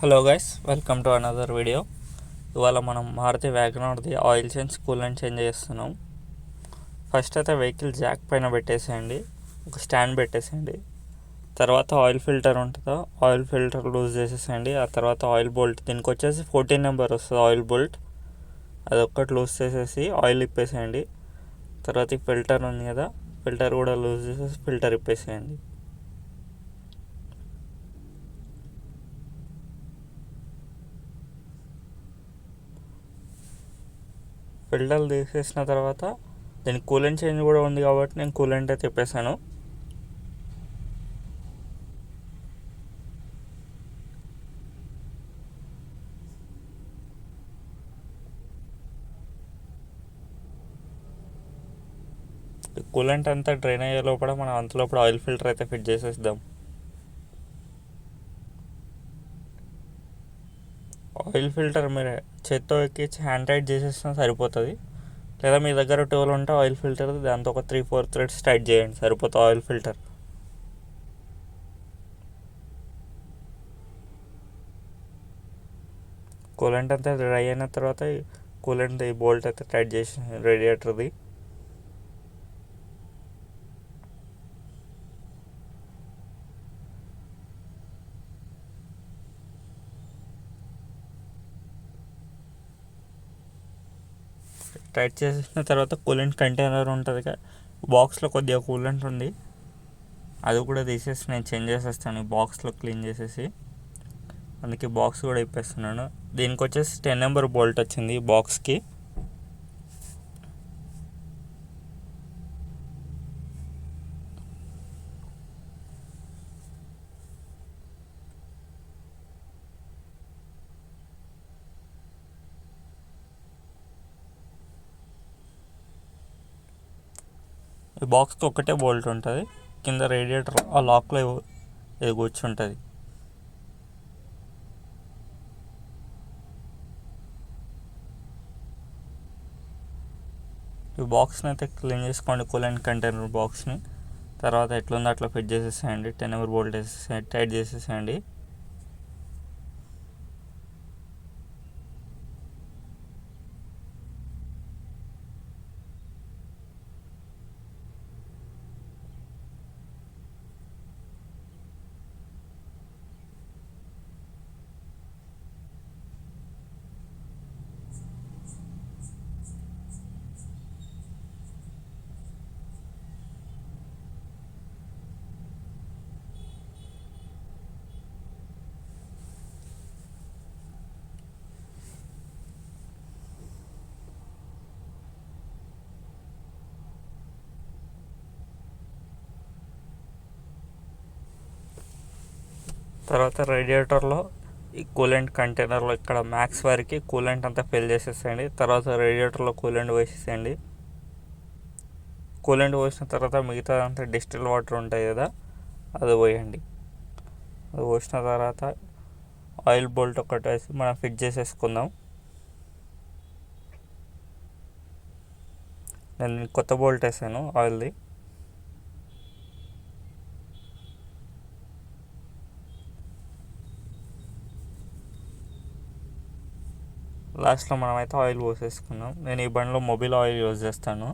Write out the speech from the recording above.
Hello guys, welcome to another video. ఇవాళ మనం మారుతి వ్యాగనార్ది ఆయిల్ చేంజ్ కూలెంట్ చేంజ్ చేస్తున్నాం. ఫస్ట్ అయితే వెహికల్ జాక్ పైన పెట్టేసేయండి, ఒక స్టాండ్ పెట్టేసేయండి. తర్వాత ఆయిల్ ఫిల్టర్ ఉంటుందో ఆయిల్ ఫిల్టర్ లూజ్ చేసేసేయండి. ఆ తర్వాత ఆయిల్ బోల్ట్, దీనికి వచ్చేసి 14 నెంబర్ వస్తుంది ఆయిల్ బోల్ట్, అది ఒక్కటి లూజ్ చేసేసి ఆయిల్ ఇప్పేసేయండి. తర్వాత ఈ ఫిల్టర్ ఉంది కదా, ఫిల్టర్ కూడా లూజ్ చేసేసి ఫిల్టర్ ఇప్పేసేయండి. ఫిల్టర్ తీసేసిన తర్వాత దీనికి కూలెంట్ చేంజ్ కూడా ఉంది కాబట్టి నేను కూలెంట్ అయితే తిప్పేసాను. కూలెంట్ అంతా డ్రైన్ అయ్యే లోపల మనం అంతలోపల ఆయిల్ ఫిల్టర్ అయితే ఫిట్ చేసేద్దాం. ఆయిల్ ఫిల్టర్ మీరు చేత్తో ఎక్కించి హ్యాండ్ టైట్ చేసేసినా సరిపోతుంది. లేదా మీ దగ్గర టూల్ ఉంటే ఆయిల్ ఫిల్టర్ దాంతో ఒక 3-4 థ్రెడ్స్ టైట్ చేయండి, సరిపోతుంది ఆయిల్ ఫిల్టర్. కూలెంట్ అంతా డ్రై అయిన తర్వాత కూలెంట్ ఈ బోల్ట్ అయితే టైట్ చేసి రేడియేటర్ది. టైట్ చేసిన తర్వాత కూలెంట్ కంటైనర్ ఉంటుంది కదా, బాక్స్లో కొద్దిగా కూలెంట్ ఉంది, అది కూడా తీసేసి నేను చేంజ్ చేసేస్తాను. ఈ బాక్స్లో క్లీన్ చేసేసి అందుకే బాక్స్ కూడా ఇప్పేస్తున్నాను. దీనికి వచ్చేసి 10 నెంబర్ బోల్ట్ వచ్చింది ఈ బాక్స్కి. ఈ బాక్స్కి ఒకటే బోల్ట్ ఉంటుంది, కింద రేడియేటర్ ఆ లాక్లో ఇది కూర్చుంటుంది. ఈ బాక్స్ని అయితే క్లీన్ చేసుకోండి, కూలెంట్ కంటైనర్ బాక్స్ని. తర్వాత ఎట్లుందో అట్లా ఫిట్ చేసేసేయండి, 10 నెంబర్ బోల్ట్ వేసేసి టైట్ చేసేసేయండి. తర్వాత రేడియేటర్లో ఈ కూలెంట్ కంటైనర్లో ఇక్కడ మ్యాక్స్ వరకు కూలెంట్ అంతా ఫిల్ చేసేసేయండి. తర్వాత రేడియేటర్లో కూలెంట్ వేసేసేయండి. కూలెంట్ పోసిన తర్వాత మిగతా అంతా డిస్టిల్ వాటర్ ఉంటాయి కదా, అది పోయండి. అది పోసిన తర్వాత ఆయిల్ బోల్ట్ ఒకటి వేసి మనం ఫిట్ చేసేసుకుందాం. నేను కొత్త బోల్ట్ వేసాను ఆయిల్ది. లాస్ట్లో మనమైతే ఆయిల్ పోసేసుకున్నాం. నేను ఈ బండిలో మొబైల్ ఆయిల్ యూజ్ చేస్తాను.